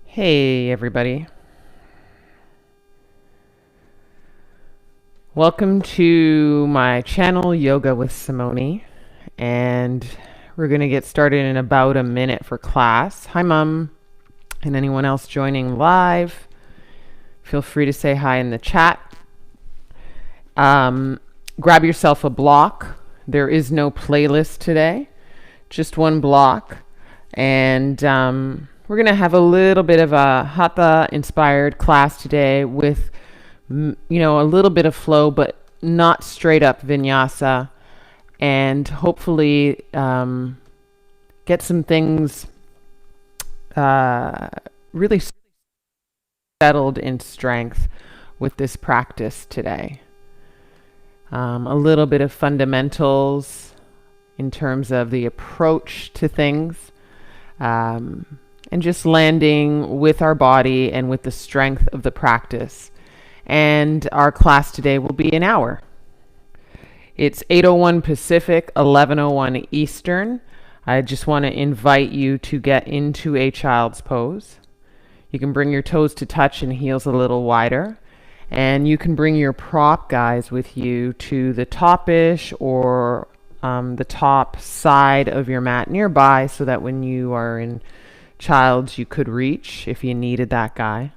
Hey everybody. Welcome to my channel, Yoga with Simone. And we're going to get started in about a minute for class. Hi, Mom, and anyone else joining live. Feel free to say hi in the chat. Grab yourself a block. There is no playlist today, just one block. And we're going to have a little bit of a Hatha inspired class today with a little bit of flow, but not straight up vinyasa, and hopefully get some things really settled in strength with this practice today. A little bit of fundamentals in terms of the approach to things, and just landing with our body and with the strength of the practice. And our class today will be an hour. It's 8:01 Pacific, 11:01 Eastern. I just want to invite you to get into a child's pose. You can bring your toes to touch and heels a little wider. And you can bring your prop guys with you to the top-ish or the top side of your mat nearby, so that when you are in child's, you could reach if you needed that guy.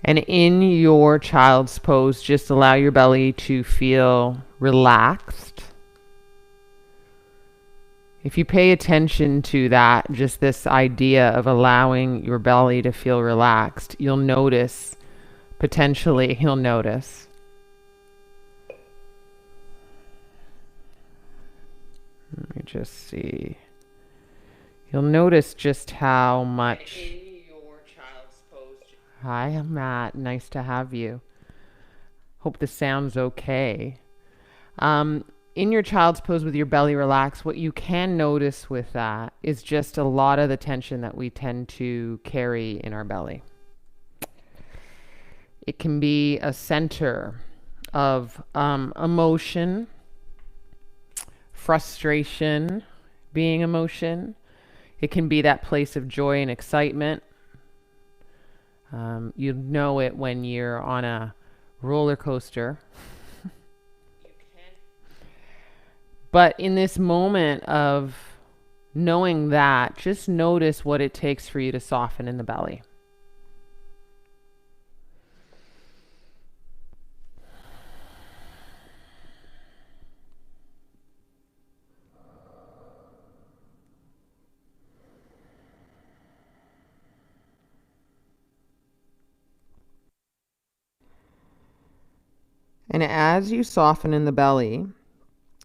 And in your child's pose, just allow your belly to feel relaxed. If you pay attention to that, just this idea of allowing your belly to feel relaxed, you'll notice, potentially you'll notice. Let me just see. You'll notice just how much... Hi, Matt. Nice to have you. Hope this sounds okay. In your child's pose with your belly relaxed, what you can notice with that is just a lot of the tension that we tend to carry in our belly. It can be a center of emotion, frustration being emotion. It can be that place of joy and excitement. You know it when you're on a roller coaster. But in this moment of knowing that, just notice what it takes for you to soften in the belly. And as you soften in the belly,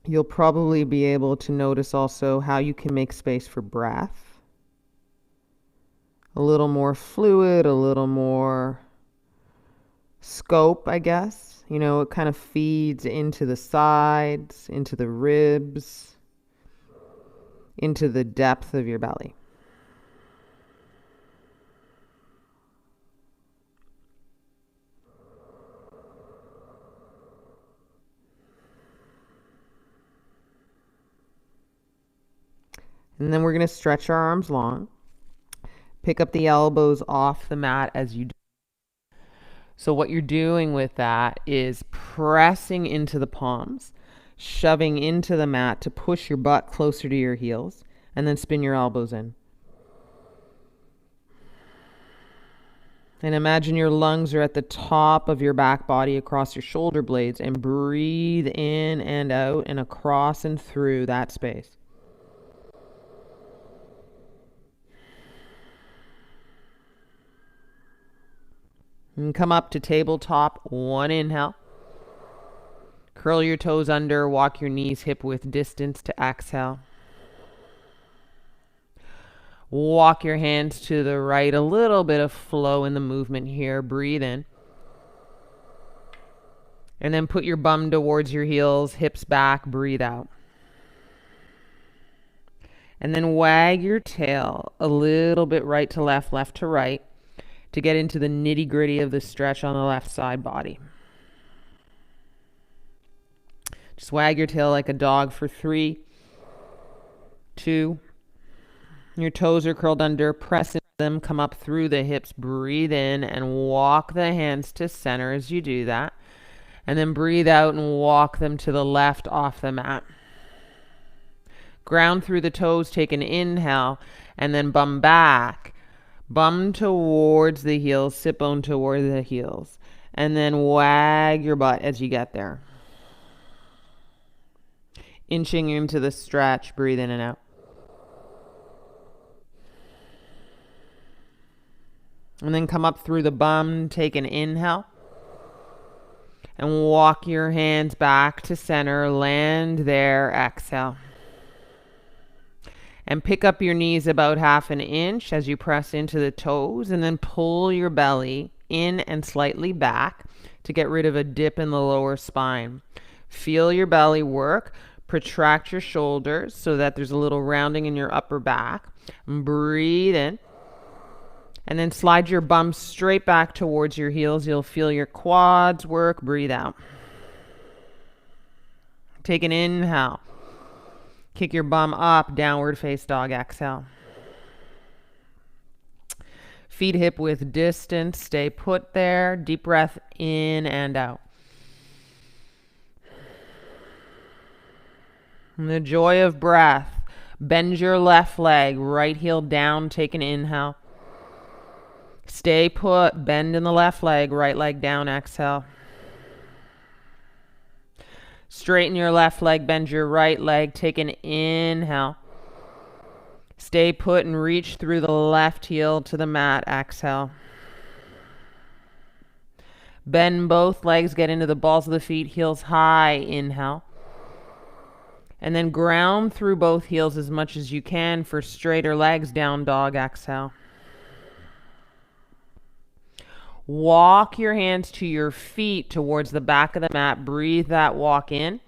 you'll probably be able to notice also how you can make space for breath. A little more fluid, a little more scope, I guess. You know, it kind of feeds into the sides, into the ribs, into the depth of your belly. And then we're going to stretch our arms long. Pick up the elbows off the mat as you do. So what you're doing with that is pressing into the palms, shoving into the mat to push your butt closer to your heels, and then spin your elbows in. And imagine your lungs are at the top of your back body across your shoulder blades, and breathe in and out and across and through that space. And come up to tabletop, one inhale. Curl your toes under, walk your knees hip width distance to exhale. Walk your hands to the right, a little bit of flow in the movement here. Breathe in. And then put your bum towards your heels, hips back, breathe out. And then wag your tail a little bit right to left, left to right. to get into the nitty-gritty of the stretch on the left side body. Just wag your tail like a dog for 3, 2. Your toes are curled under. Press into them. Come up through the hips. Breathe in and walk the hands to center as you do that. And then breathe out and walk them to the left off the mat. Ground through the toes. Take an inhale and then bum back. Bum towards the heels. Sit bone toward the heels. And then wag your butt as you get there. Inching into the stretch. Breathe in and out. And then come up through the bum. Take an inhale. And walk your hands back to center. Land there. Exhale. And pick up your knees about 1/2 inch as you press into the toes. And then pull your belly in and slightly back to get rid of a dip in the lower spine. Feel your belly work. Protract your shoulders so that there's a little rounding in your upper back. Breathe in. And then slide your bum straight back towards your heels. You'll feel your quads work. Breathe out. Take an inhale. Kick your bum up. Downward face dog. Exhale. Feet hip width distance. Stay put there. Deep breath in and out. And the joy of breath. Bend your left leg. Right heel down. Take an inhale. Stay put. Bend in the left leg. Right leg down. Exhale. Straighten your left leg. Bend your right leg. Take an inhale. Stay put and reach through the left heel to the mat. Exhale. Bend both legs. Get into the balls of the feet. Heels high. Inhale. And then ground through both heels as much as you can for straighter legs. Down dog. Exhale. Walk your hands to your feet towards the back of the mat. Breathe that walk in.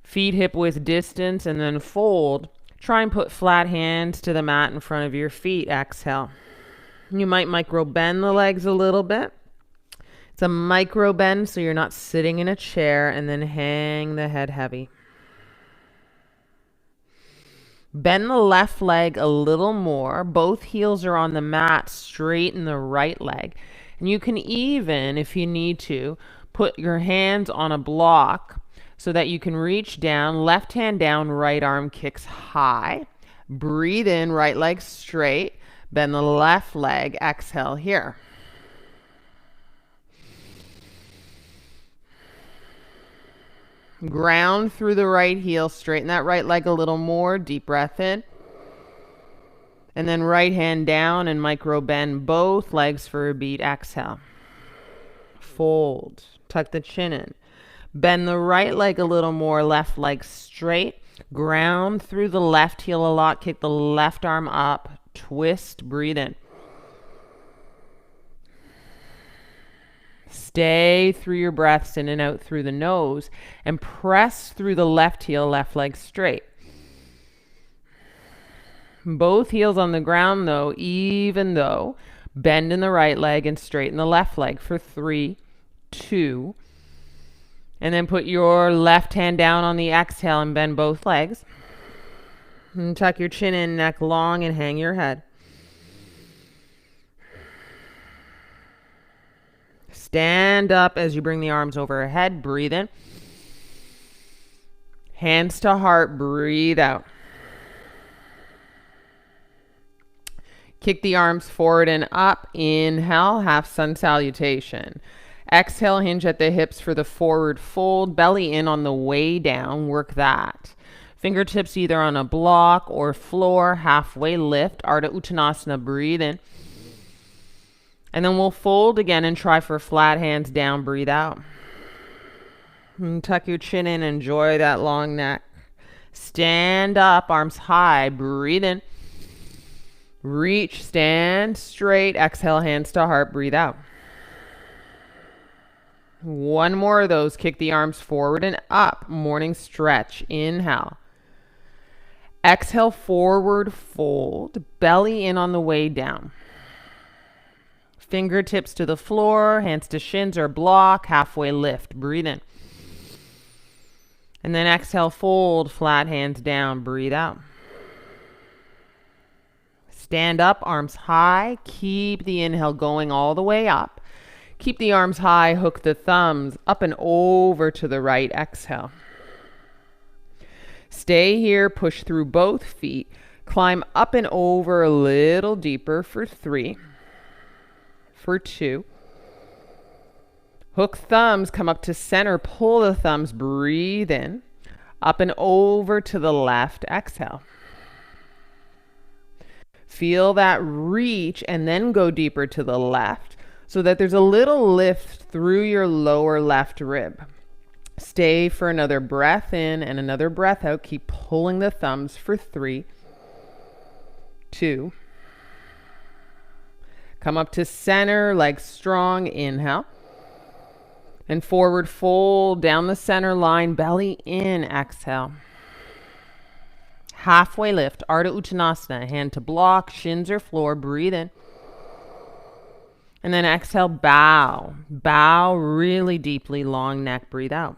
Feet hip width distance and then fold. Try and put flat hands to the mat in front of your feet. Exhale. You might micro bend the legs a little bit. It's a micro bend so you're not sitting in a chair, and then hang the head heavy. Bend the left leg a little more. Both heels are on the mat. Straighten the right leg. And you can even, if you need to, put your hands on a block so that you can reach down. Left hand down, right arm kicks high. Breathe in, right leg straight. Bend the left leg. Exhale here. Ground through the right heel. Straighten that right leg a little more. Deep breath in. And then right hand down and micro bend both legs for a beat. Exhale. Fold. Tuck the chin in. Bend the right leg a little more. Left leg straight. Ground through the left heel a lot. Kick the left arm up. Twist. Breathe in. Stay through your breaths in and out through the nose, and press through the left heel, left leg straight. Both heels on the ground though, even though. Bend in the right leg and straighten the left leg for 3, 2. And then put your left hand down on the exhale and bend both legs. And tuck your chin in, neck long, and hang your head. Stand up as you bring the arms overhead. Breathe in. Hands to heart. Breathe out. Kick the arms forward and up. Inhale, half sun salutation. Exhale, hinge at the hips for the forward fold. Belly in on the way down. Work that. Fingertips either on a block or floor. Halfway lift. Ardha Uttanasana. Breathe in. And then we'll fold again and try for flat hands down. Breathe out. And tuck your chin in. Enjoy that long neck. Stand up, arms high. Breathe in. Reach, stand straight. Exhale, hands to heart. Breathe out. One more of those. Kick the arms forward and up. Morning stretch. Inhale. Exhale, forward fold. Belly in on the way down. Fingertips to the floor, hands to shins or block, halfway lift. Breathe in. And then exhale, fold, flat hands down. Breathe out. Stand up, arms high. Keep the inhale going all the way up. Keep the arms high, hook the thumbs up and over to the right. Exhale. Stay here, push through both feet. Climb up and over a little deeper for 3, for 2. Hook thumbs, come up to center, pull the thumbs, breathe in. Up and over to the left, exhale. Feel that reach and then go deeper to the left so that there's a little lift through your lower left rib. Stay for another breath in and another breath out. Keep pulling the thumbs for 3, 2. Come up to center, legs strong, inhale. And forward fold down the center line, belly in, exhale. Halfway lift, Ardha Uttanasana, hand to block, shins or floor, breathe in. And then exhale, bow. Bow really deeply, long neck, breathe out.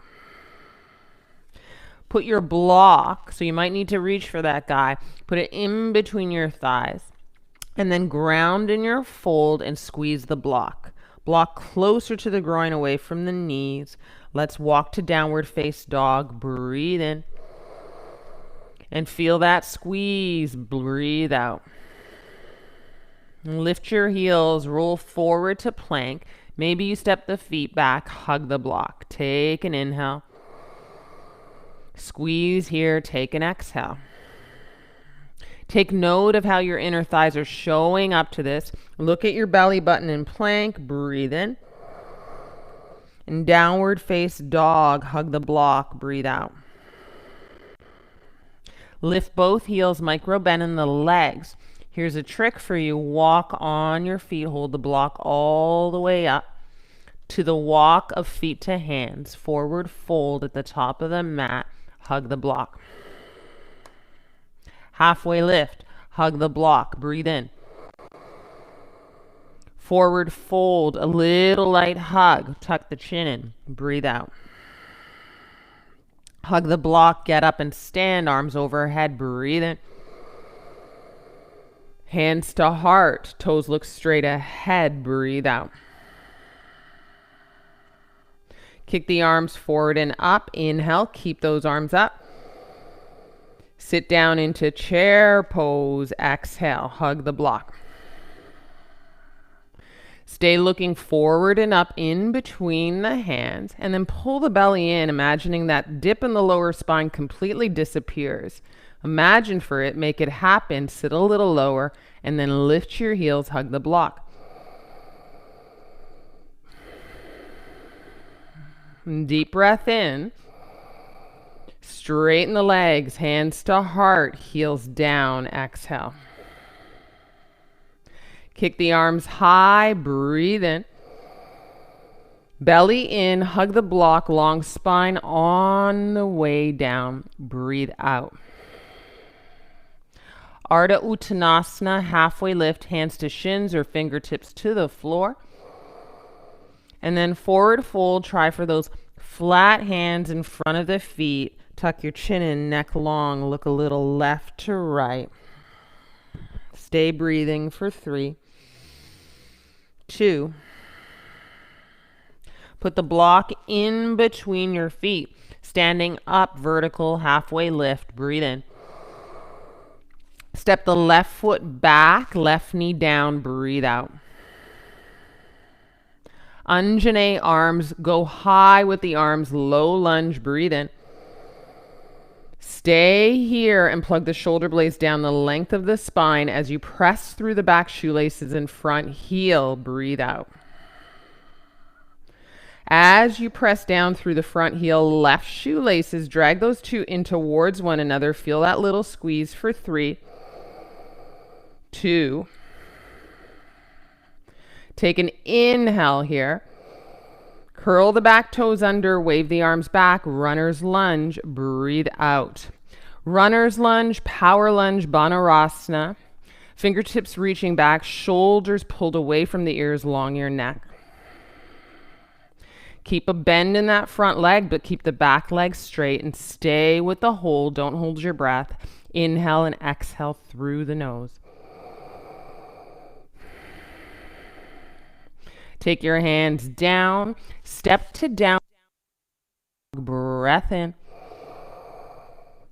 Put your block, so you might need to reach for that guy, put it in between your thighs. And then ground in your fold and squeeze the block. Block closer to the groin, away from the knees. Let's walk to downward face dog. Breathe in. And feel that squeeze. Breathe out. Lift your heels, roll forward to plank. Maybe you step the feet back, hug the block. Take an inhale. Squeeze here, take an exhale. Take note of how your inner thighs are showing up to this. Look at your belly button in plank. Breathe in. And downward face dog. Hug the block. Breathe out. Lift both heels. Micro bend in the legs. Here's a trick for you. Walk on your feet. Hold the block all the way up to the walk of feet to hands. Forward fold at the top of the mat. Hug the block. Halfway lift, hug the block, breathe in. Forward fold, a little light hug, tuck the chin in, breathe out. Hug the block, get up and stand, arms overhead, breathe in. Hands to heart, toes look straight ahead, breathe out. Kick the arms forward and up, inhale, keep those arms up. Sit down into chair pose, exhale, hug the block. Stay looking forward and up in between the hands, and then pull the belly in, imagining that dip in the lower spine completely disappears. Imagine for it, make it happen, sit a little lower, and then lift your heels, hug the block. Deep breath in. Straighten the legs, hands to heart, heels down, exhale. Kick the arms high, breathe in. Belly in, hug the block, long spine on the way down, breathe out. Ardha Uttanasana, halfway lift, hands to shins or fingertips to the floor. And then forward fold, try for those flat hands in front of the feet. Tuck your chin in, neck long, look a little left to right. Stay breathing for 3, 2. Put the block in between your feet. Standing up, vertical, halfway lift, breathe in. Step the left foot back, left knee down, breathe out. Anjane arms, go high with the arms, low lunge, breathe in. Stay here and plug the shoulder blades down the length of the spine as you press through the back shoelaces in front heel, breathe out. As you press down through the front heel, left shoelaces, drag those two in towards one another. Feel that little squeeze for 3, 2. Take an inhale here. Curl the back toes under, wave the arms back, runner's lunge, breathe out. Runner's lunge, power lunge, Banarasana. Fingertips reaching back, shoulders pulled away from the ears, long your neck. Keep a bend in that front leg, but keep the back leg straight and stay with the hold. Don't hold your breath. Inhale and exhale through the nose. Take your hands down, step to down, breath in,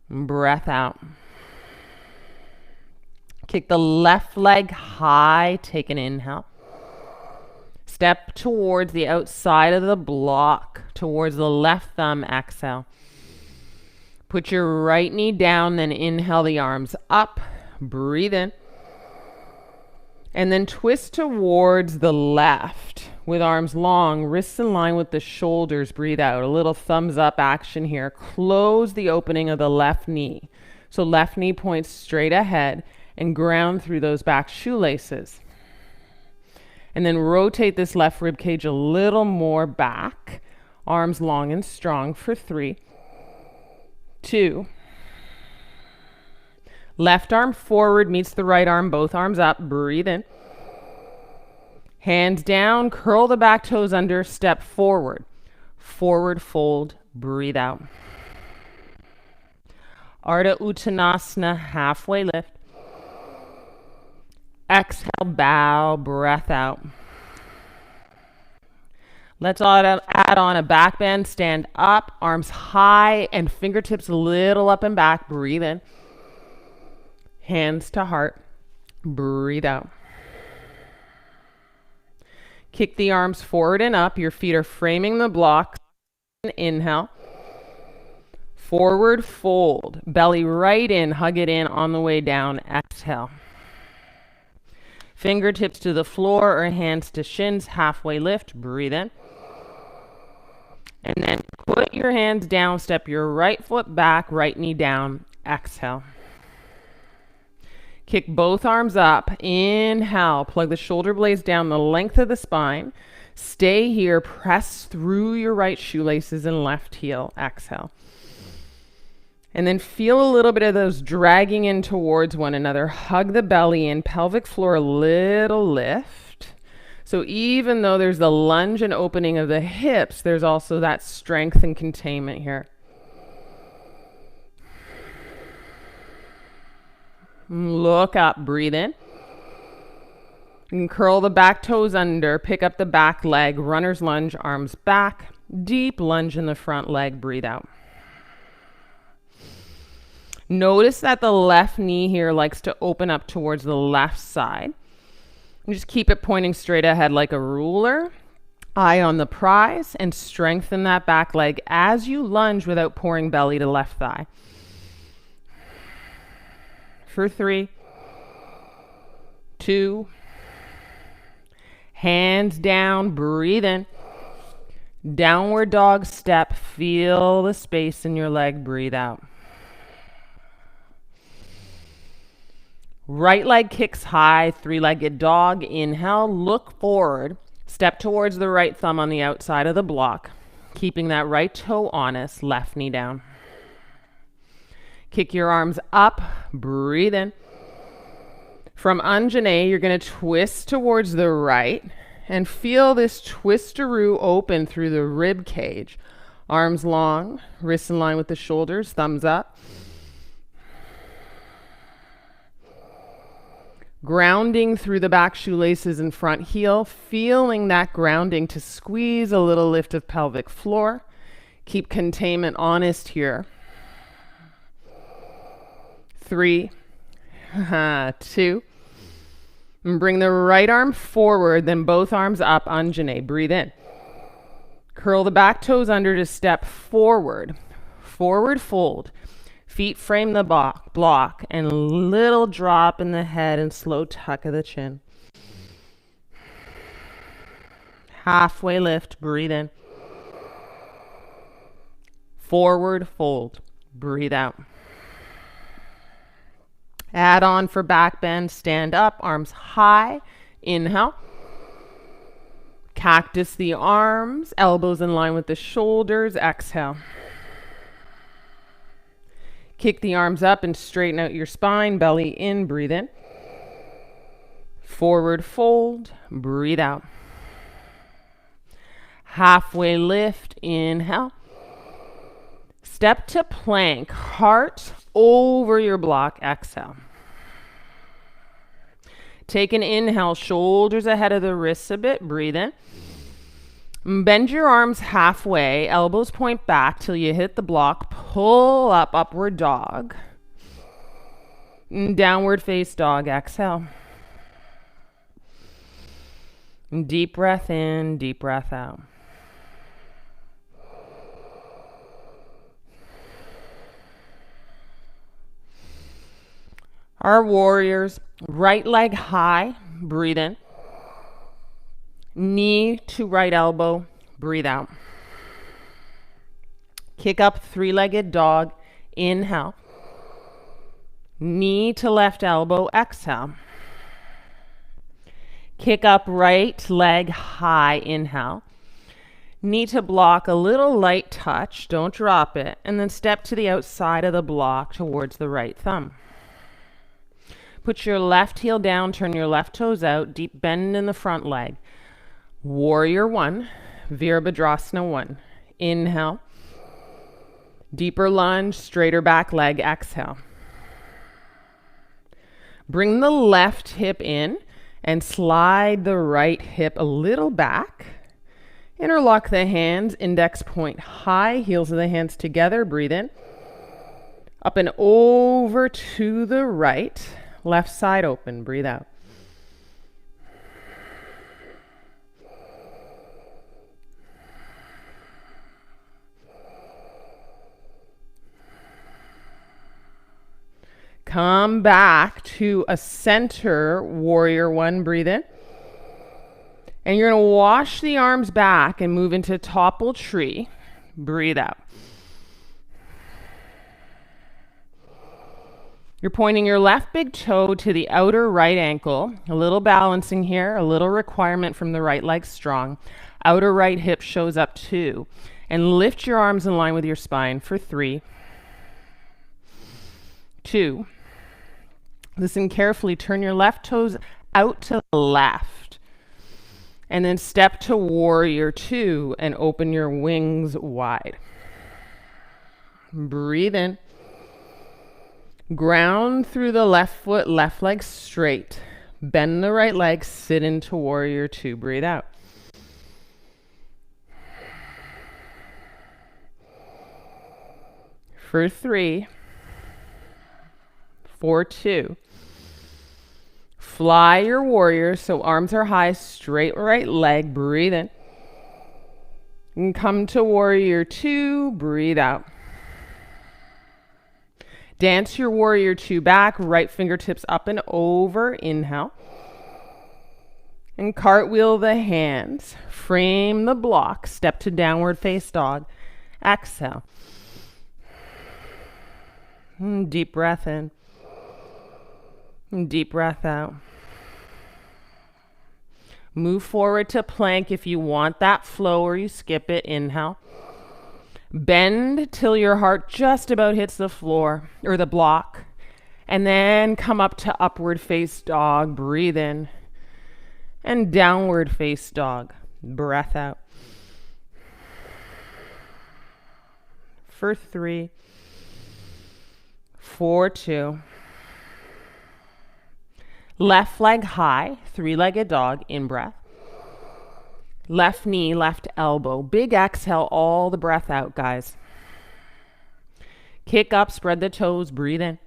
breath out. Kick the left leg high, take an inhale. Step towards the outside of the block, towards the left thumb, exhale. Put your right knee down, then inhale the arms up, breathe in. And then twist towards the left with arms long, wrists in line with the shoulders, breathe out. A little thumbs up action here. Close the opening of the left knee. So left knee points straight ahead and ground through those back shoelaces. And then rotate this left rib cage a little more back. Arms long and strong for 3, 2. Left arm forward meets the right arm, both arms up, breathe in. Hands down, curl the back toes under, step forward. Forward fold, breathe out. Ardha Uttanasana, halfway lift. Exhale, bow, breath out. Let's add on a back bend, stand up, arms high and fingertips a little up and back, breathe in. Hands to heart, breathe out. Kick the arms forward and up, your feet are framing the block. Inhale. Forward fold, belly right in, hug it in on the way down, exhale. Fingertips to the floor or hands to shins, halfway lift, breathe in. And then put your hands down, step your right foot back, right knee down, exhale. Kick both arms up, inhale, plug the shoulder blades down the length of the spine. Stay here, press through your right shoelaces and left heel, exhale. And then feel a little bit of those dragging in towards one another. Hug the belly in, pelvic floor, a little lift. So even though there's the lunge and opening of the hips, there's also that strength and containment here. Look up, breathe in. And curl the back toes under, pick up the back leg, runner's lunge, arms back. Deep lunge in the front leg, breathe out. Notice that the left knee here likes to open up towards the left side. And just keep it pointing straight ahead like a ruler. Eye on the prize and strengthen that back leg as you lunge without pouring belly to left thigh. For 3, 2, hands down, breathe in. Downward dog step, feel the space in your leg, breathe out. Right leg kicks high, 3-legged dog. Inhale, look forward. Step towards the right thumb on the outside of the block. Keeping that right toe honest, left knee down. Kick your arms up, breathe in. From Anjane, you're going to twist towards the right and feel this twistaroo open through the rib cage. Arms long, wrists in line with the shoulders, thumbs up. Grounding through the back shoelaces and front heel, feeling that grounding to squeeze a little lift of pelvic floor. Keep containment honest here. 3, 2. And bring the right arm forward, then both arms up, Anjane. Breathe in. Curl the back toes under to step forward. Forward fold. Feet frame the block and a little drop in the head and slow tuck of the chin. Halfway lift, breathe in. Forward fold, breathe out. Add on for back bend, stand up, arms high, inhale. Cactus the arms, elbows in line with the shoulders, exhale. Kick the arms up and straighten out your spine, belly in, breathe in. Forward fold, breathe out. Halfway lift, inhale. Step to plank, heart over your block, exhale. Take an inhale, shoulders ahead of the wrists a bit, breathe in. Bend your arms halfway, elbows point back till you hit the block, pull up, upward dog. Downward face dog, exhale. Deep breath in, deep breath out. Our warriors, right leg high, breathe in. Knee to right elbow, breathe out. Kick up, three-legged dog, inhale. Knee to left elbow, exhale. Kick up, right leg high, inhale. Knee to block, a little light touch, don't drop it, and then step to the outside of the block towards the right thumb. Put your left heel down, turn your left toes out, deep bend in the front leg. Warrior one, Virabhadrasana one. Inhale. Deeper lunge, straighter back leg, exhale. Bring the left hip in and slide the right hip a little back. Interlock the hands, index point high, heels of the hands together, breathe in. Up and over to the right. Left side open, breathe out. Come back to a center warrior one, breathe in. And you're going to wash the arms back and move into topple tree, breathe out. You're pointing your left big toe to the outer right ankle. A little balancing here, a little requirement from the right leg strong. Outer right hip shows up too. And lift your arms in line with your spine for 3, 2. Listen carefully. Turn your left toes out to the left. And then step to warrior two and open your wings wide. Breathe in. Ground through the left foot, left leg straight. Bend the right leg, sit into warrior two. Breathe out. For 3, 4, 2. Fly your warrior so arms are high, straight right leg. Breathe in. And come to warrior two. Breathe out. Dance your warrior two back, right fingertips up and over, inhale. And cartwheel the hands, frame the block, step to downward face dog, exhale. Deep breath in, deep breath out. Move forward to plank if you want that flow or you skip it, inhale. Bend till your heart just about hits the floor or the block. And then come up to upward face dog. Breathe in. And downward face dog. Breath out. For 3, 4, 2. Left leg high, three-legged dog, in breath. Left knee, left elbow. Big exhale, all the breath out, guys. Kick up, spread the toes, breathe in.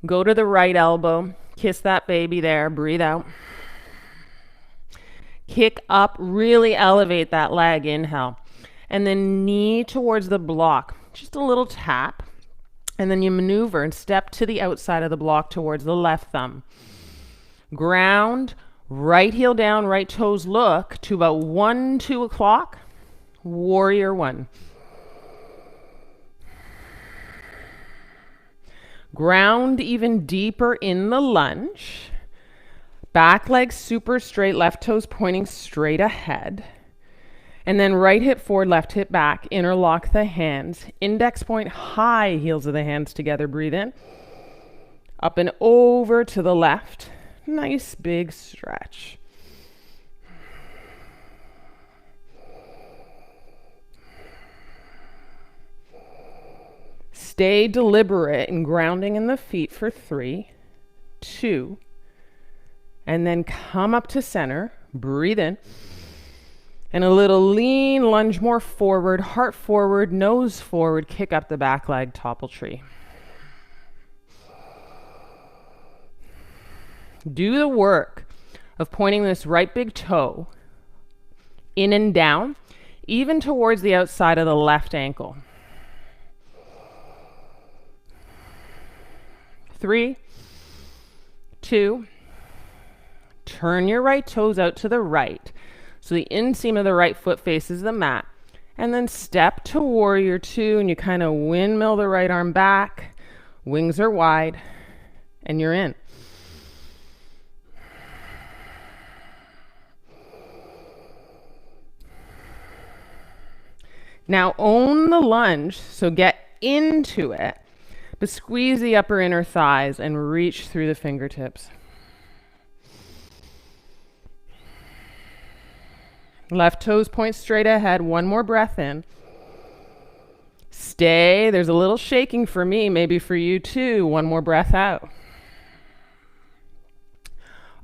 Go to the right elbow, kiss that baby there, breathe out. Kick up, really elevate that leg, inhale. And then knee towards the block, just a little tap. And then you maneuver and step to the outside of the block towards the left thumb. Ground. Right heel down, right toes look to about 1, 2 o'clock. Warrior one. Ground even deeper in the lunge. Back leg super straight, left toes pointing straight ahead. And then right hip forward, left hip back. Interlock the hands. Index point high, heels of the hands together. Breathe in. Up and over to the left. Nice big stretch. Stay deliberate in grounding in the feet for 3, 2, and then come up to center. Breathe in. And a little lean lunge more forward, heart forward, nose forward, kick up the back leg, topple tree. Do the work of pointing this right big toe in and down, even towards the outside of the left ankle. 3, 2, turn your right toes out to the right. So the inseam of the right foot faces the mat. And then step to warrior 2 and you kind of windmill the right arm back. Wings are wide and you're in. Now own the lunge, so get into it, but squeeze the upper inner thighs and reach through the fingertips. Left toes point straight ahead. One more breath in. Stay. There's a little shaking for me, maybe for you too. One more breath out.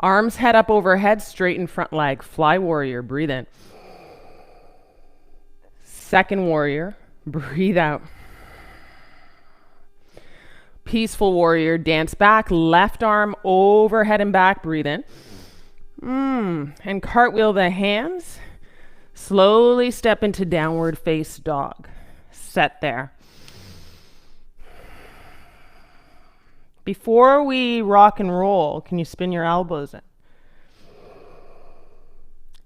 Arms head up overhead, straighten front leg. Fly warrior. Breathe in. Second warrior. Breathe out. Peaceful warrior. Dance back. Left arm overhead and back. Breathe in. And cartwheel the hands. Slowly step into downward face dog. Set there. Before we rock and roll, can you spin your elbows in?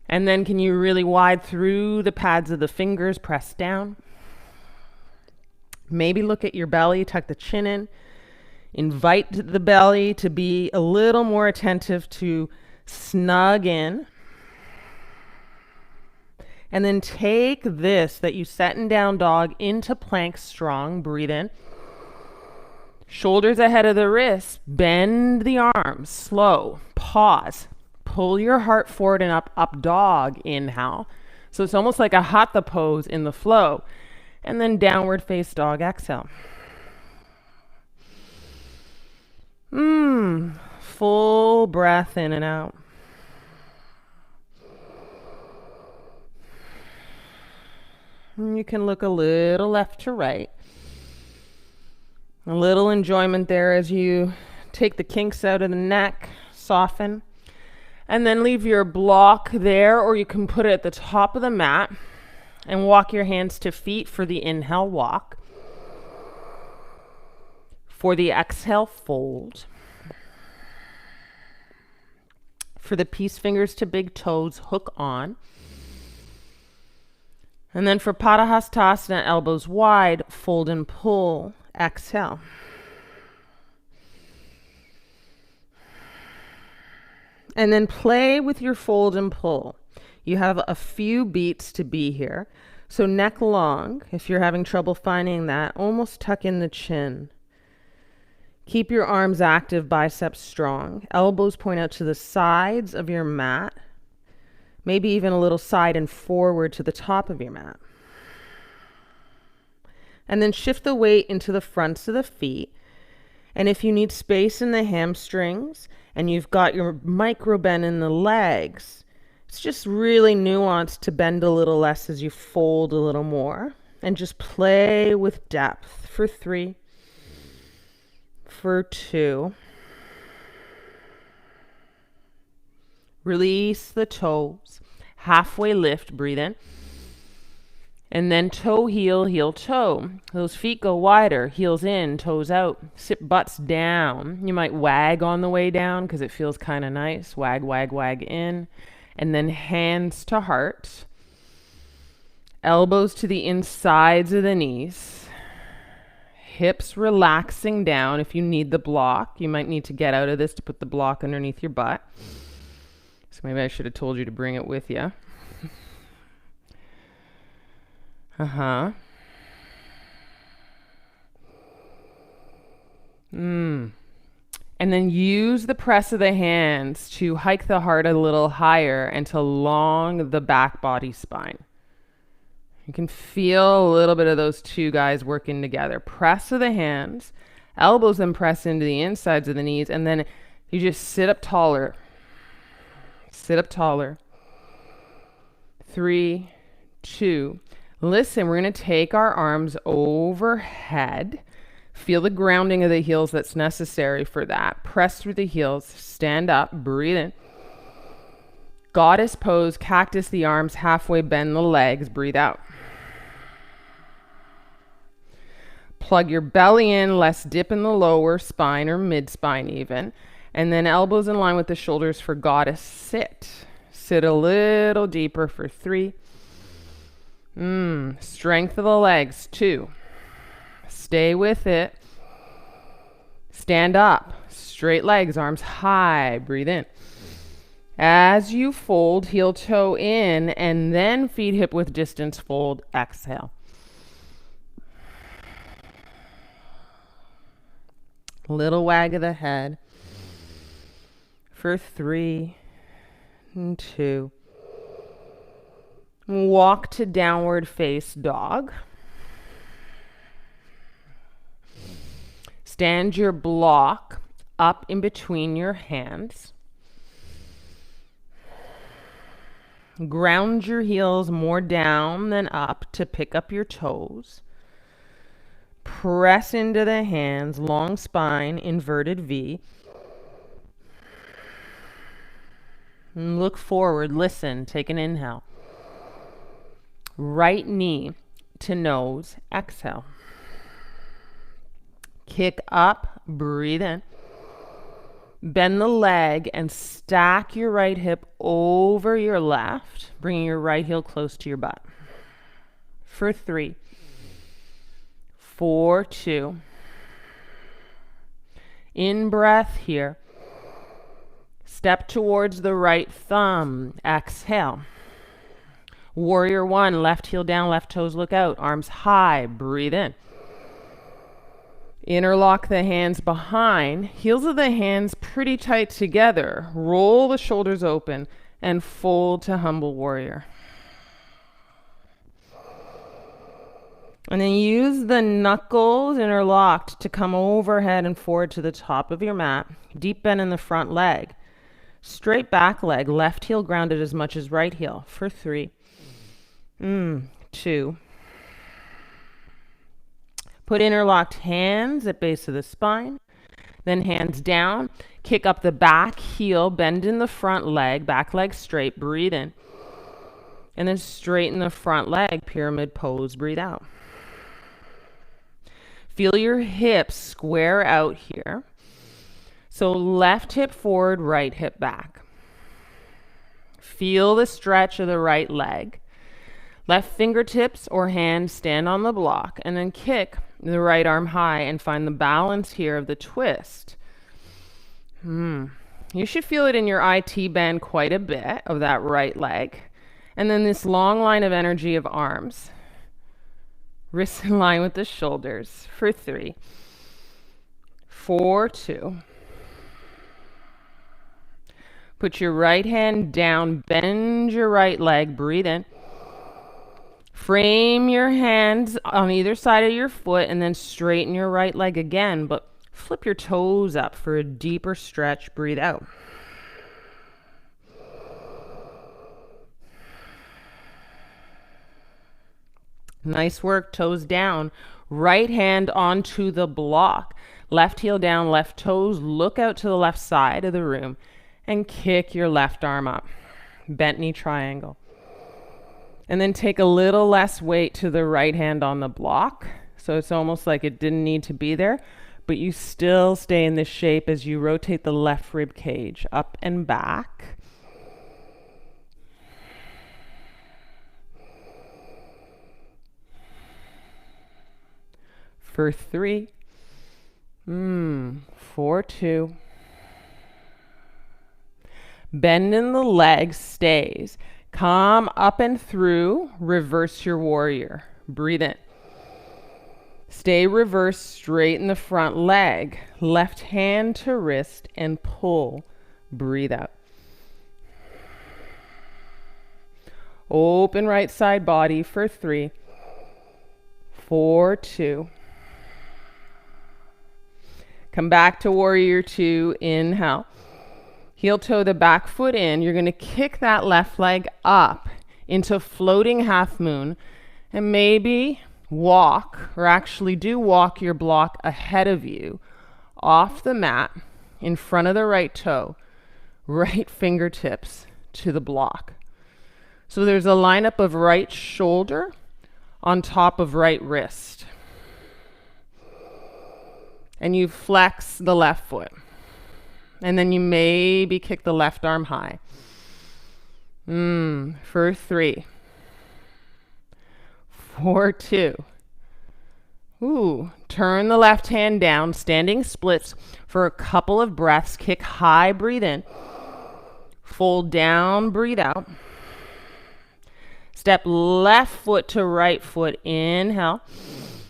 And then can you really wide through the pads of the fingers, press down? Maybe look at your belly, tuck the chin in. Invite the belly to be a little more attentive to snug in. And then take this that you set in down dog into plank strong. Breathe in. Shoulders ahead of the wrists. Bend the arms. Slow. Pause. Pull your heart forward and up. Up dog. Inhale. So it's almost like a hatha pose in the flow. And then downward face dog. Exhale. Full breath in and out. You can look a little left to right. A little enjoyment there as you take the kinks out of the neck, soften, and then leave your block there, or you can put it at the top of the mat and walk your hands to feet for the inhale, walk. For the exhale, fold. For the peace fingers to big toes, hook on. And then for Padahastasana, elbows wide, fold and pull, exhale. And then play with your fold and pull. You have a few beats to be here. So neck long, if you're having trouble finding that, almost tuck in the chin. Keep your arms active, biceps strong. Elbows point out to the sides of your mat. Maybe even a little side and forward to the top of your mat. And then shift the weight into the fronts of the feet. And if you need space in the hamstrings and you've got your micro bend in the legs, it's just really nuanced to bend a little less as you fold a little more. And just play with depth for 3, for 2. Release the toes. Halfway lift, breathe in. And then toe, heel, heel, toe. Those feet go wider, heels in, toes out. Sit butts down. You might wag on the way down because it feels kind of nice. Wag, wag, wag in. And then hands to heart. Elbows to the insides of the knees. Hips relaxing down. If you need the block, you might need to get out of this to put the block underneath your butt. So maybe I should have told you to bring it with you. And then use the press of the hands to hike the heart a little higher and to long the back body spine. You can feel a little bit of those two guys working together. Press of the hands, elbows then press into the insides of the knees, and then you just sit up taller. Sit up taller. 3, 2. Listen, we're going to take our arms overhead. Feel the grounding of the heels that's necessary for that. Press through the heels. Stand up. Breathe in. Goddess pose. Cactus the arms. Halfway bend the legs. Breathe out. Plug your belly in. Less dip in the lower spine or mid spine even. And then elbows in line with the shoulders for goddess. Sit. Sit a little deeper for 3. Strength of the legs. 2. Stay with it. Stand up. Straight legs, arms high. Breathe in. As you fold, heel toe in, and then feet hip width distance fold. Exhale. Little wag of the head for 3 and 2. Walk to downward face dog. Stand your block up in between your hands. Ground your heels more down than up to pick up your toes. Press into the hands, long spine, inverted V. And look forward, listen, take an inhale. Right knee to nose, exhale. Kick up, breathe in. Bend the leg and stack your right hip over your left, bringing your right heel close to your butt. For 3, 4, 2. In breath here. Step towards the right thumb. Exhale. Warrior 1, left heel down, left toes look out, arms high, breathe in. Interlock the hands behind, heels of the hands pretty tight together. Roll the shoulders open and fold to humble warrior. And then use the knuckles interlocked to come overhead and forward to the top of your mat. Deep bend in the front leg. Straight back leg, left heel grounded as much as right heel. For 3, 2. Put interlocked hands at base of the spine. Then hands down. Kick up the back heel, bend in the front leg, back leg straight, breathe in. And then straighten the front leg, pyramid pose, breathe out. Feel your hips square out here. So left hip forward, right hip back. Feel the stretch of the right leg. Left fingertips or hands stand on the block and then kick the right arm high and find the balance here of the twist. You should feel it in your IT band quite a bit of that right leg. And then this long line of energy of arms. Wrists in line with the shoulders for 3, 4, 2. Put your right hand down, bend your right leg, breathe in. Frame your hands on either side of your foot and then straighten your right leg again, but flip your toes up for a deeper stretch, breathe out. Nice work, toes down. Right hand onto the block. Left heel down, left toes. Look out to the left side of the room and kick your left arm up. Bent knee triangle. And then take a little less weight to the right hand on the block. So it's almost like it didn't need to be there, but you still stay in this shape as you rotate the left rib cage up and back. For 3, 4, 2. Bend in the leg stays. Come up and through, reverse your warrior. Breathe in. Stay reversed, straighten the front leg. Left hand to wrist and pull. Breathe out. Open right side body for 3, 4, 2. Come back to warrior 2. Inhale. Heel toe the back foot in. You're going to kick that left leg up into floating half moon and maybe walk, or actually do walk your block ahead of you off the mat in front of the right toe, right fingertips to the block. So there's a lineup of right shoulder on top of right wrist. And you flex the left foot. And then you maybe kick the left arm high. For 3, 4, 2. Turn the left hand down, standing splits for a couple of breaths. Kick high, breathe in. Fold down, breathe out. Step left foot to right foot, inhale.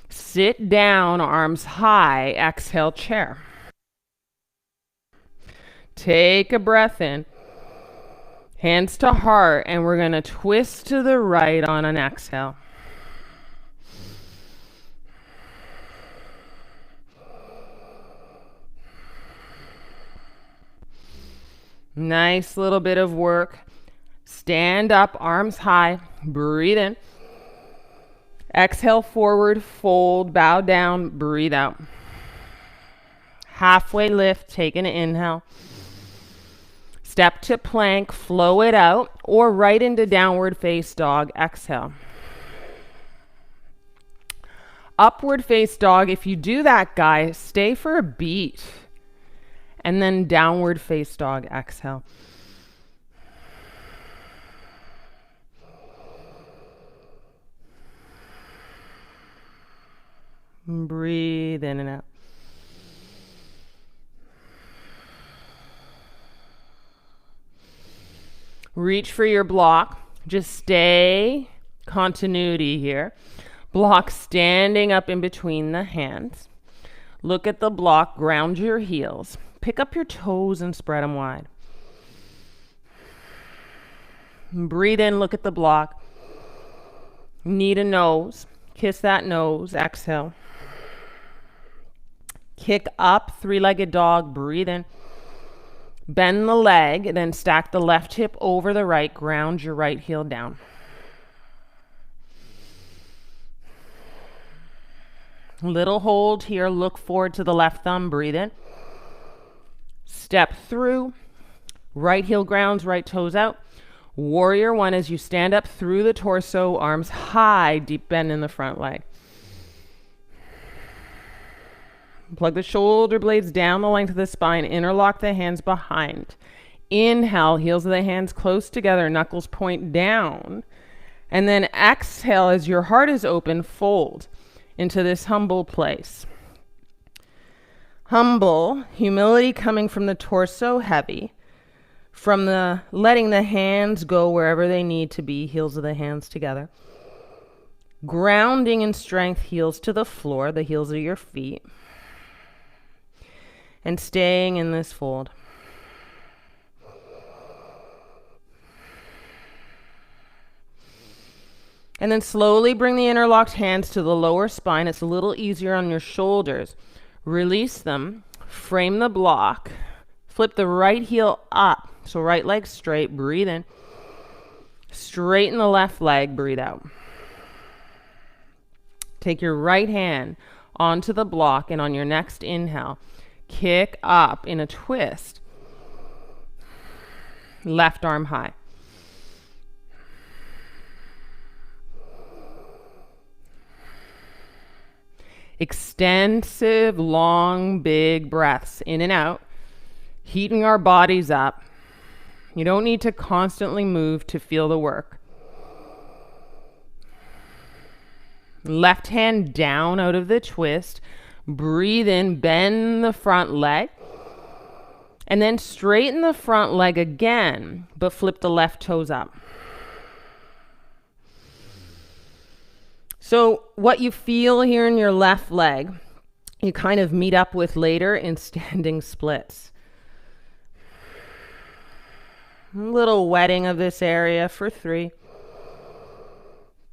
Sit down, arms high, exhale, chair. Take a breath in. Hands to heart, and we're going to twist to the right on an exhale. Nice little bit of work. Stand up, arms high, breathe in. Exhale forward, fold, bow down, breathe out. Halfway lift, take an inhale. Step to plank, flow it out, or right into downward face dog, exhale. Upward face dog, if you do that, guys, stay for a beat. And then downward face dog, exhale. Breathe in and out. Reach for your block. Just stay continuity here. Block standing up in between the hands. Look at the block, ground your heels. Pick up your toes and spread them wide. Breathe in, look at the block. Need a nose. Kiss that nose, exhale. Kick up, three-legged dog, breathe in. Bend the leg, then stack the left hip over the right, ground your right heel down. Little hold here, look forward to the left thumb, breathe in. Step through, right heel grounds, right toes out. Warrior 1 as you stand up through the torso, arms high, deep bend in the front leg. Plug the shoulder blades down the length of the spine, interlock the hands behind. Inhale, heels of the hands close together, knuckles point down. And then exhale as your heart is open, fold into this humble place. Humble, humility coming from the torso, heavy. From the letting the hands go wherever they need to be, heels of the hands together. Grounding in strength, heels to the floor, the heels of your feet. And staying in this fold. And then slowly bring the interlocked hands to the lower spine. It's a little easier on your shoulders. Release them. Frame the block. Flip the right heel up. So right leg straight. Breathe in. Straighten the left leg. Breathe out. Take your right hand onto the block, and on your next inhale, kick up in a twist. Left arm high. Extensive, long, big breaths in and out, heating our bodies up. You don't need to constantly move to feel the work. Left hand down out of the twist. Breathe in, bend the front leg. And then straighten the front leg again, but flip the left toes up. So what you feel here in your left leg, you kind of meet up with later in standing splits. A little wetting of this area for 3,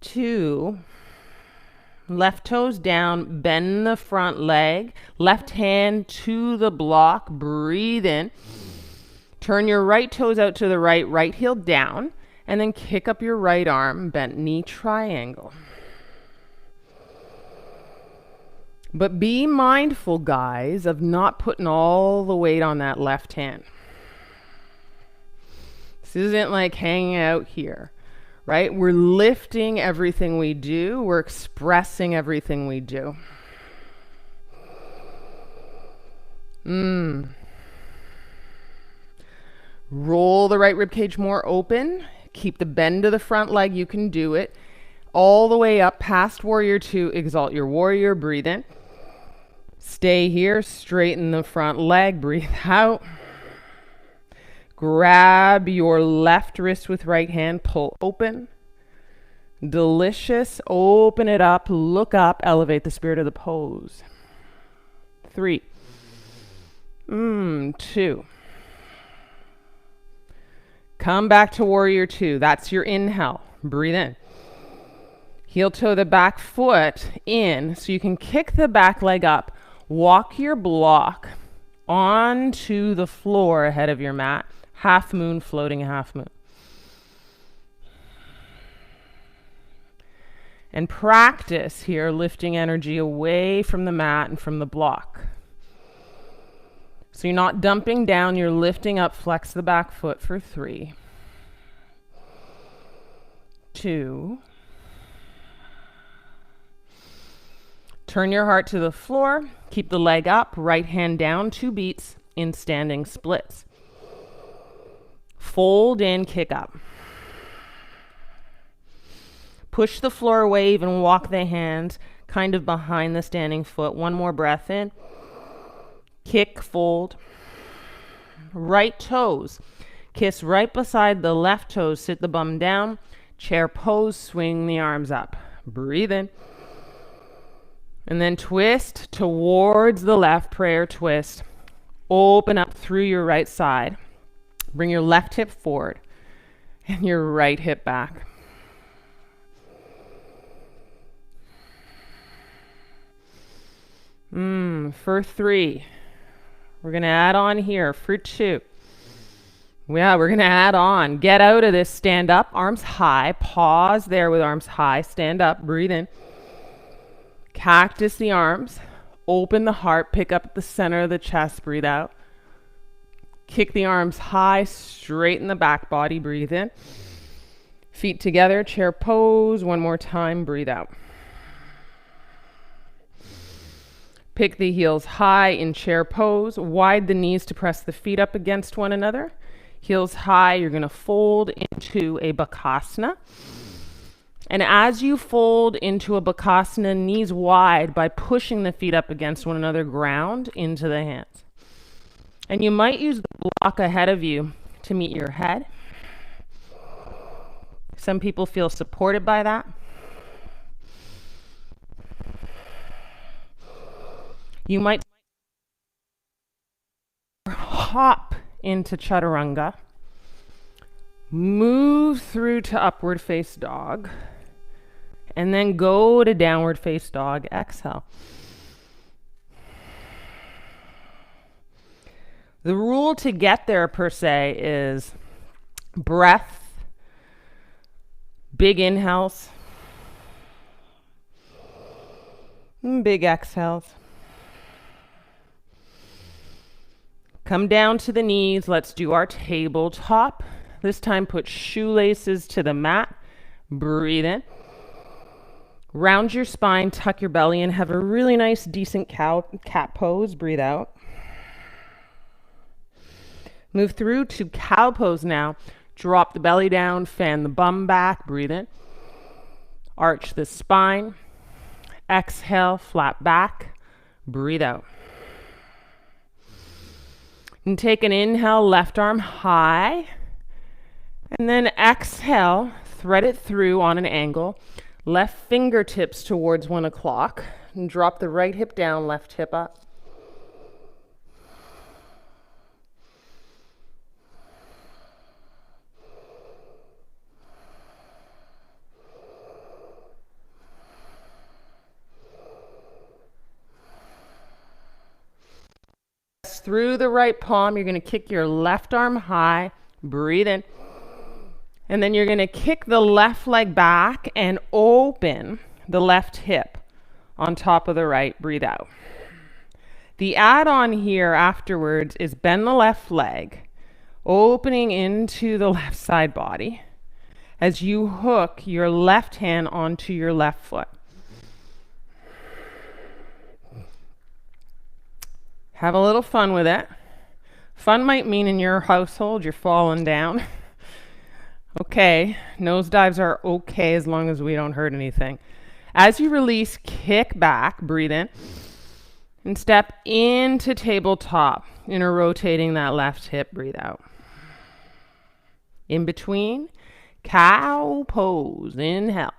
2, left toes down, bend the front leg, left hand to the block, breathe in, turn your right toes out to the right, right heel down, and then kick up your right arm, bent knee triangle. But be mindful, guys, of not putting all the weight on that left hand. This isn't like hanging out here, right? We're lifting everything we do. We're expressing everything we do. Roll the right rib cage more open. Keep the bend of the front leg. You can do it. All the way up past warrior 2. Exalt your warrior. Breathe in. Stay here. Straighten the front leg. Breathe out. Grab your left wrist with right hand. Pull open. Delicious. Open it up. Look up. Elevate the spirit of the pose. 3. 2. Come back to warrior 2. That's your inhale. Breathe in. Heel toe the back foot in so you can kick the back leg up. Walk your block onto the floor ahead of your mat. Half moon, floating half moon. And practice here lifting energy away from the mat and from the block. So you're not dumping down, you're lifting up. Flex the back foot for 3, 2. Turn your heart to the floor. Keep the leg up, right hand down, 2 beats in standing splits. Fold in, kick up. Push the floor away, even walk the hands kind of behind the standing foot. One more breath in. Kick, fold. Right toes. Kiss right beside the left toes. Sit the bum down. Chair pose, swing the arms up. Breathe in. And then twist towards the left, prayer twist. Open up through your right side. Bring your left hip forward and your right hip back. For 3. We're going to add on here for 2. Yeah, we're going to add on. Get out of this. Stand up, arms high. Pause there with arms high. Stand up, breathe in. Cactus the arms. Open the heart. Pick up the center of the chest. Breathe out. Kick the arms high, straighten the back body, breathe in. Feet together, chair pose, one more time, breathe out. Pick the heels high in chair pose, wide the knees to press the feet up against one another. Heels high, you're going to fold into a Bakasana. And as you fold into a Bakasana, knees wide by pushing the feet up against one another, ground into the hands. And you might use the block ahead of you to meet your head. Some people feel supported by that. You might hop into Chaturanga, move through to upward face dog, and then go to downward face dog, exhale. The rule to get there, per se, is breath, big inhales, big exhales. Come down to the knees. Let's do our tabletop. This time put shoelaces to the mat. Breathe in. Round your spine, tuck your belly in. Have a really nice, decent cat pose. Breathe out. Move through to cow pose now. Drop the belly down, fan the bum back. Breathe in. Arch the spine. Exhale, flat back. Breathe out. And take an inhale, left arm high. And then exhale, thread it through on an angle. Left fingertips towards 1 o'clock. And drop the right hip down, left hip up. Through the right palm, you're going to kick your left arm high. Breathe in. And then you're going to kick the left leg back and open the left hip on top of the right. Breathe out. The add-on here afterwards is bend the left leg, opening into the left side body as you hook your left hand onto your left foot. Have a little fun with it. Fun might mean in your household you're falling down. Okay, nosedives are okay as long as we don't hurt anything. As you release, kick back, breathe in, and step into tabletop. Inner rotating that left hip, breathe out. In between, cow pose, inhale.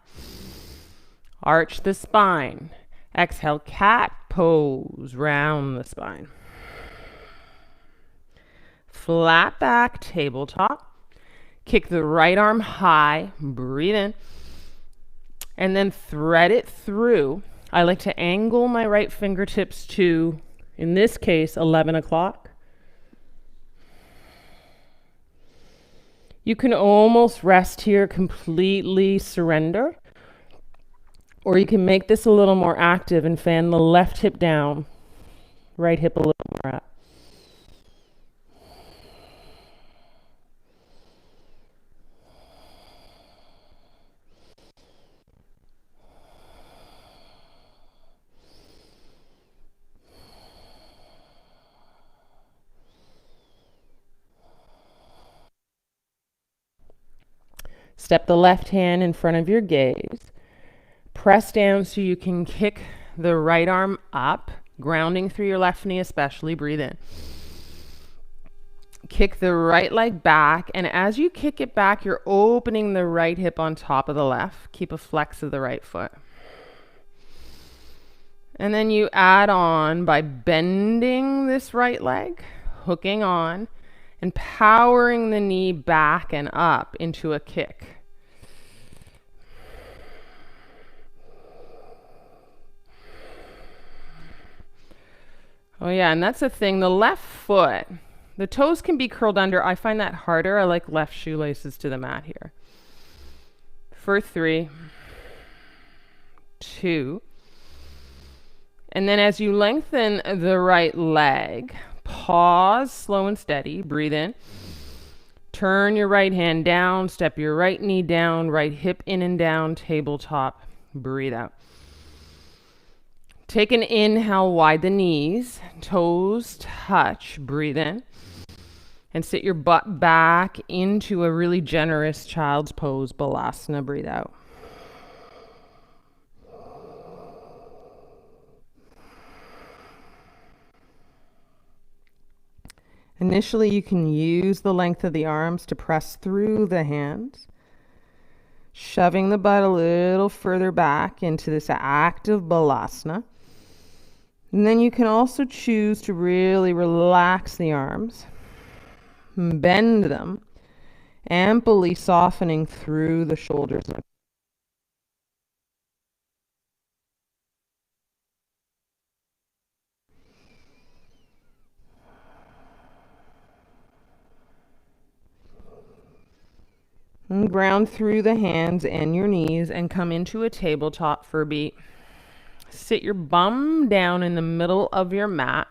Arch the spine. Exhale, cat pose, round the spine. Flat back, tabletop. Kick the right arm high, breathe in, and then thread it through. I like to angle my right fingertips to, in this case, 11 o'clock. You can almost rest here, completely surrender. Or you can make this a little more active and fan the left hip down, right hip a little more up. Step the left hand in front of your gaze. Press down so you can kick the right arm up, grounding through your left knee especially. Breathe in. Kick the right leg back, and as you kick it back, you're opening the right hip on top of the left. Keep a flex of the right foot. And then you add on by bending this right leg, hooking on, and powering the knee back and up into a kick. Oh yeah, and that's the thing, the left foot, the toes can be curled under. I find that harder. I like left shoelaces to the mat here. For 3, 2, and then as you lengthen the right leg, pause, slow and steady, breathe in. Turn your right hand down, step your right knee down, right hip in and down, tabletop, breathe out. Take an inhale, wide the knees, toes touch, breathe in. And sit your butt back into a really generous child's pose, balasana, breathe out. Initially, you can use the length of the arms to press through the hands, shoving the butt a little further back into this active balasana. And then you can also choose to really relax the arms, bend them, amply softening through the shoulders. And ground through the hands and your knees and come into a tabletop for a beat. Sit your bum down in the middle of your mat.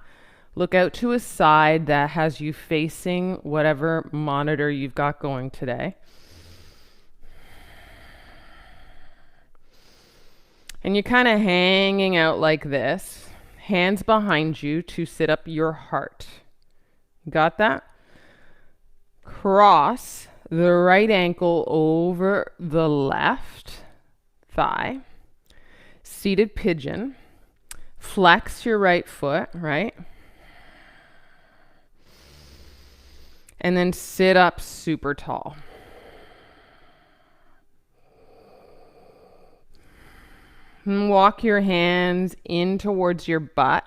Look out to a side that has you facing whatever monitor you've got going today. And you're kind of hanging out like this. Hands behind you to sit up your heart. Got that? Cross the right ankle over the left thigh. Seated pigeon. Flex your right foot, right? And then sit up super tall. And walk your hands in towards your butt.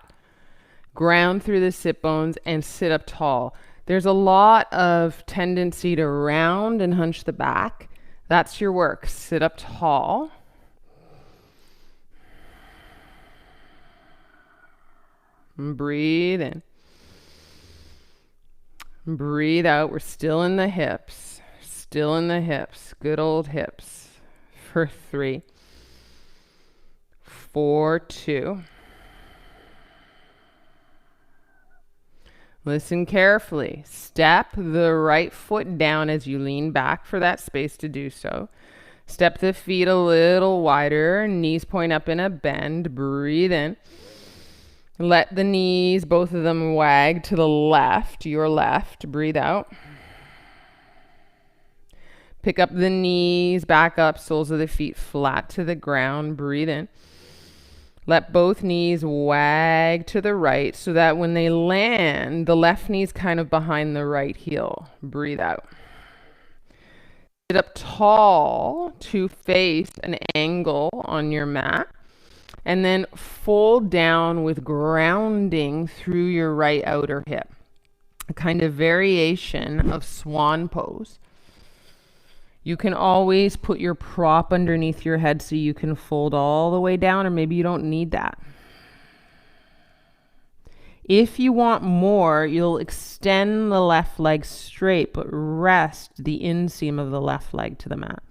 Ground through the sit bones and sit up tall. There's a lot of tendency to round and hunch the back. That's your work. Sit up tall. And breathe in. Breathe out. We're still in the hips. Still in the hips. Good old hips. For 3, 4, 2. Listen carefully. Step the right foot down as you lean back for that space to do so. Step the feet a little wider. Knees point up in a bend. Breathe in. Let the knees, both of them, wag to the left, your left. Breathe out. Pick up the knees, back up, soles of the feet flat to the ground. Breathe in. Let both knees wag to the right so that when they land, the left knee's kind of behind the right heel. Breathe out. Sit up tall to face an angle on your mat. And then fold down with grounding through your right outer hip. A kind of variation of swan pose. You can always put your prop underneath your head so you can fold all the way down, or maybe you don't need that. If you want more, you'll extend the left leg straight, but rest the inseam of the left leg to the mat.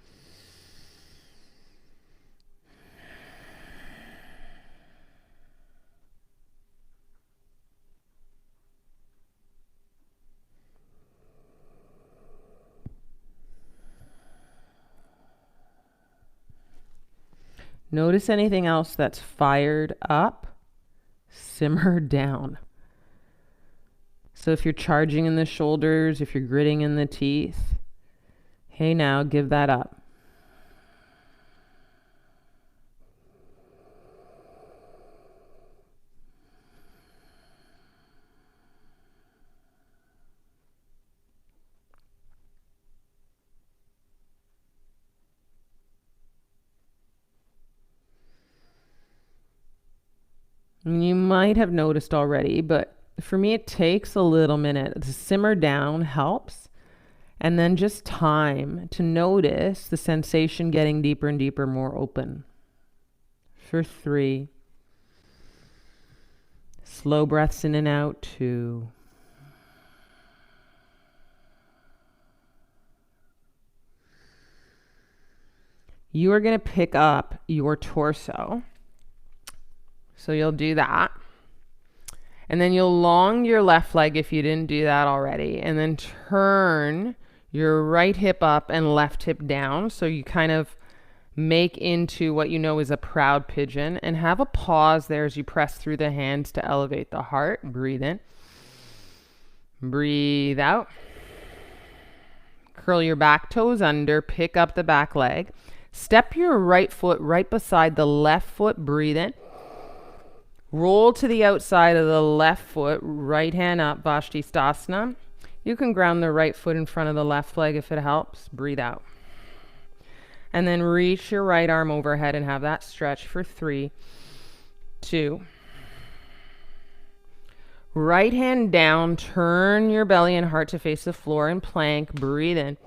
Notice anything else that's fired up, simmer down. So if you're charging in the shoulders, if you're gritting in the teeth, hey, now give that up. You might have noticed already, but for me it takes a little minute. To simmer down helps. And then just time to notice the sensation getting deeper and deeper, more open. For 3. Slow breaths in and out. 2. You are going to pick up your torso. So you'll do that. And then you'll long your left leg if you didn't do that already. And then turn your right hip up and left hip down. So you kind of make into what you know is a proud pigeon. And have a pause there as you press through the hands to elevate the heart. Breathe in. Breathe out. Curl your back toes under. Pick up the back leg. Step your right foot right beside the left foot. Breathe in. Roll to the outside of the left foot, right hand up, Vashisthasana. You can ground the right foot in front of the left leg if it helps. Breathe out. And then reach your right arm overhead and have that stretch for 3, 2. Right hand down, turn your belly and heart to face the floor in plank. Breathe in.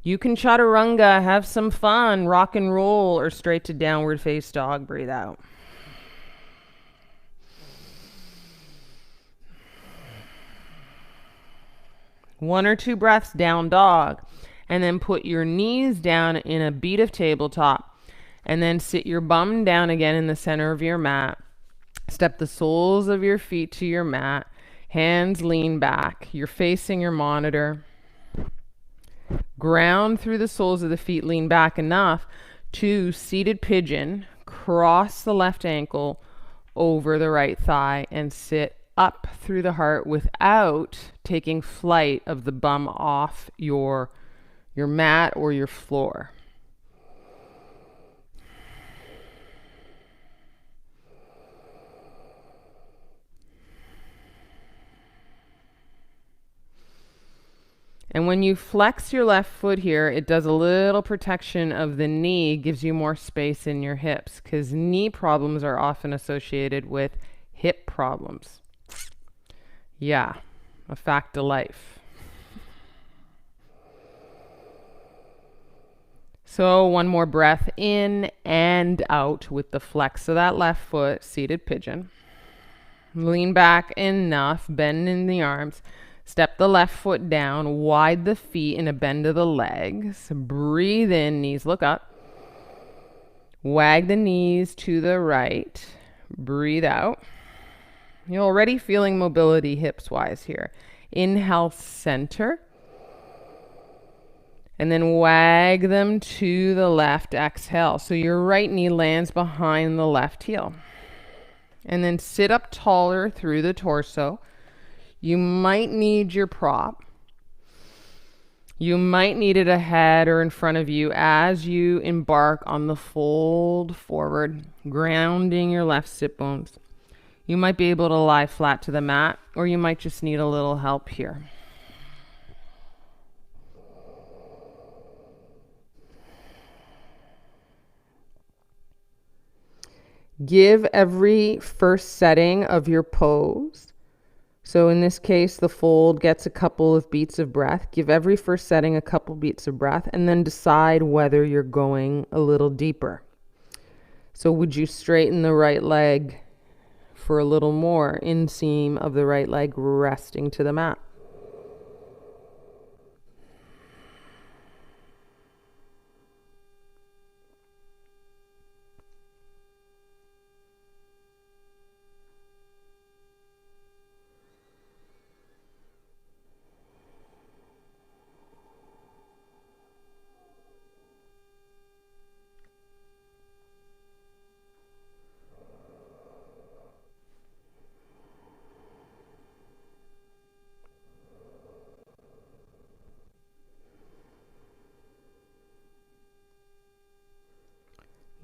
You can chaturanga, have some fun, rock and roll, or straight to downward face dog. Breathe out. One or two breaths, down dog. And then put your knees down in a beat of tabletop. And then sit your bum down again in the center of your mat. Step the soles of your feet to your mat. Hands lean back. You're facing your monitor. Ground through the soles of the feet, lean back enough to seated pigeon. Cross the left ankle over the right thigh and sit up through the heart without taking flight of the bum off your mat or your floor. And when you flex your left foot here, it does a little protection of the knee, gives you more space in your hips, because knee problems are often associated with hip problems. Yeah, a fact of life. So one more breath in and out with the flex of that left foot, seated pigeon. Lean back enough, bend in the arms. Step the left foot down, wide the feet in a bend of the legs. Breathe in, knees look up. Wag the knees to the right. Breathe out. You're already feeling mobility hips-wise here. Inhale, center. And then wag them to the left, exhale. So your right knee lands behind the left heel. And then sit up taller through the torso. You might need your prop. You might need it ahead or in front of you as you embark on the fold forward, grounding your left sit bones. You might be able to lie flat to the mat, or you might just need a little help here. Give every first setting of your pose. So in this case, the fold gets a couple of beats of breath. Give every first setting a couple beats of breath, and then decide whether you're going a little deeper. So would you straighten the right leg for a little more? Inseam of the right leg resting to the mat.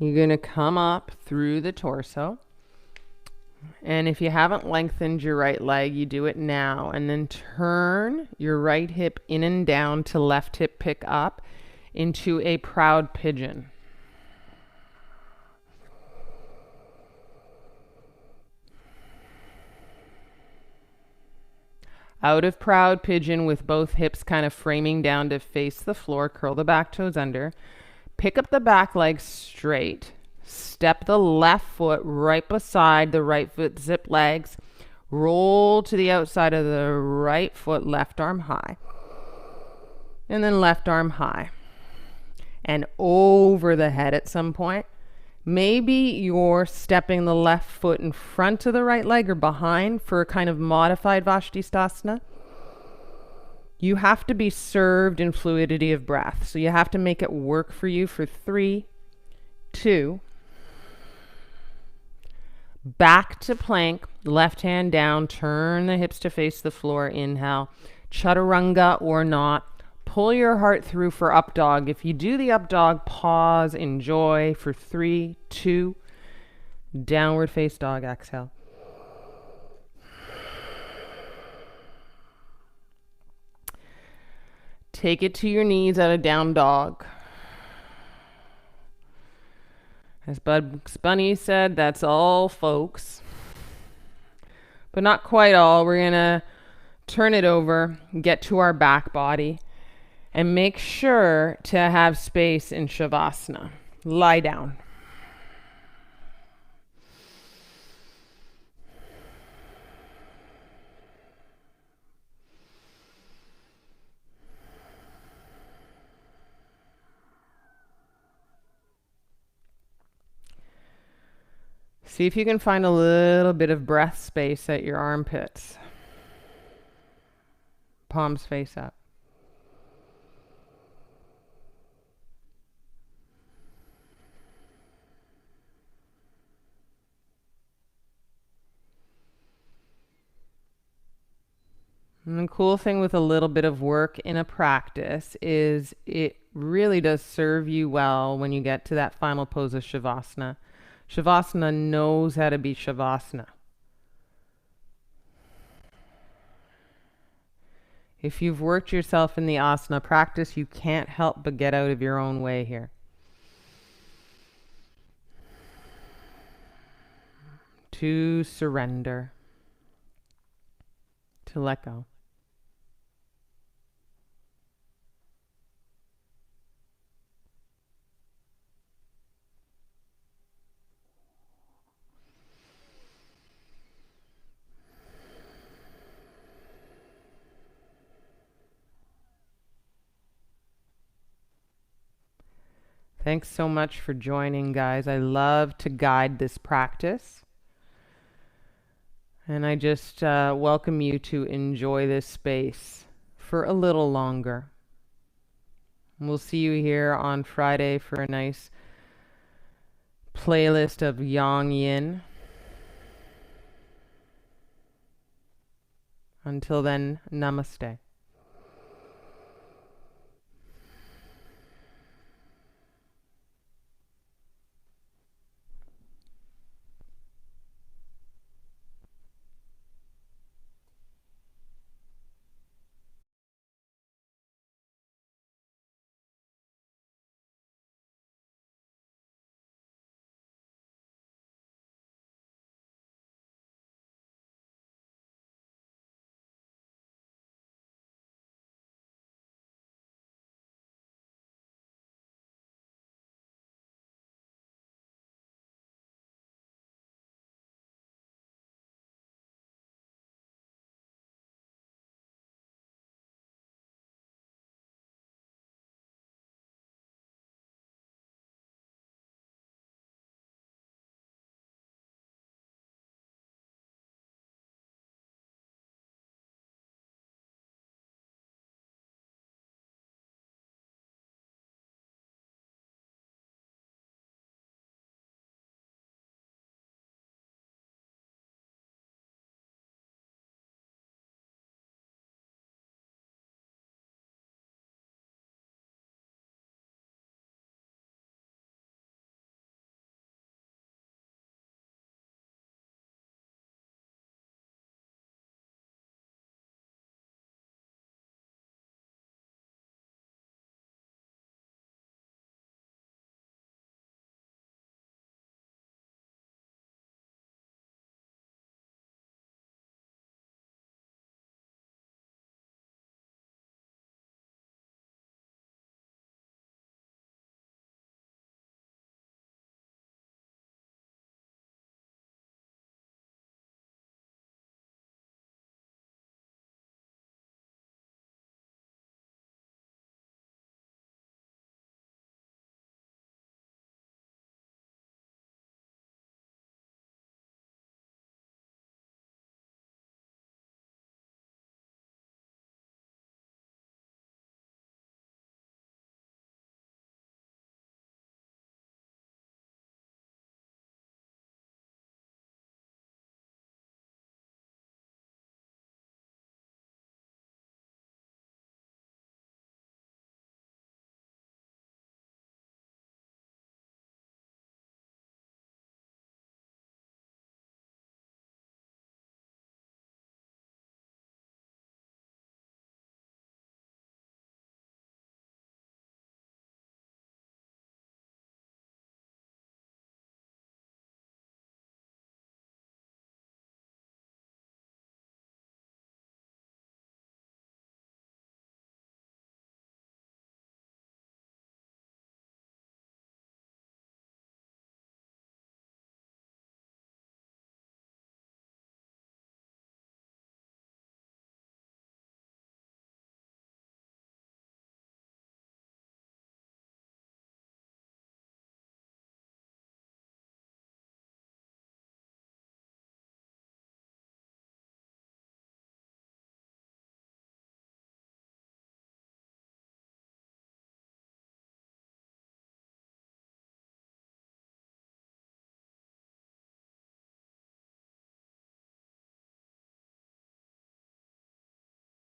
You're going to come up through the torso. And if you haven't lengthened your right leg, you do it now. And then turn your right hip in and down to left hip pick up into a proud pigeon. Out of proud pigeon with both hips kind of framing down to face the floor, curl the back toes under. Pick up the back leg straight. Step the left foot right beside the right foot, zip legs. Roll to the outside of the right foot, left arm high. And then left arm high. And over the head at some point. Maybe you're stepping the left foot in front of the right leg or behind for a kind of modified Vashisthasana. You have to be served in fluidity of breath. So you have to make it work for you for 3, 2. Back to plank, left hand down, turn the hips to face the floor, inhale. Chaturanga or not. Pull your heart through for up dog. If you do the up dog, pause, enjoy for 3, 2. Downward face dog, exhale. Take it to your knees at a down dog. As Bugs Bunny said, that's all, folks. But not quite all. We're going to turn it over, get to our back body, and make sure to have space in Shavasana. Lie down. See if you can find a little bit of breath space at your armpits. Palms face up. And the cool thing with a little bit of work in a practice is it really does serve you well when you get to that final pose of Shavasana. Shavasana knows how to be Shavasana. If you've worked yourself in the asana practice, you can't help but get out of your own way here. To surrender, to let go. Thanks so much for joining, guys. I love to guide this practice. And I just welcome you to enjoy this space for a little longer. We'll see you here on Friday for a nice playlist of Yang Yin. Until then, namaste.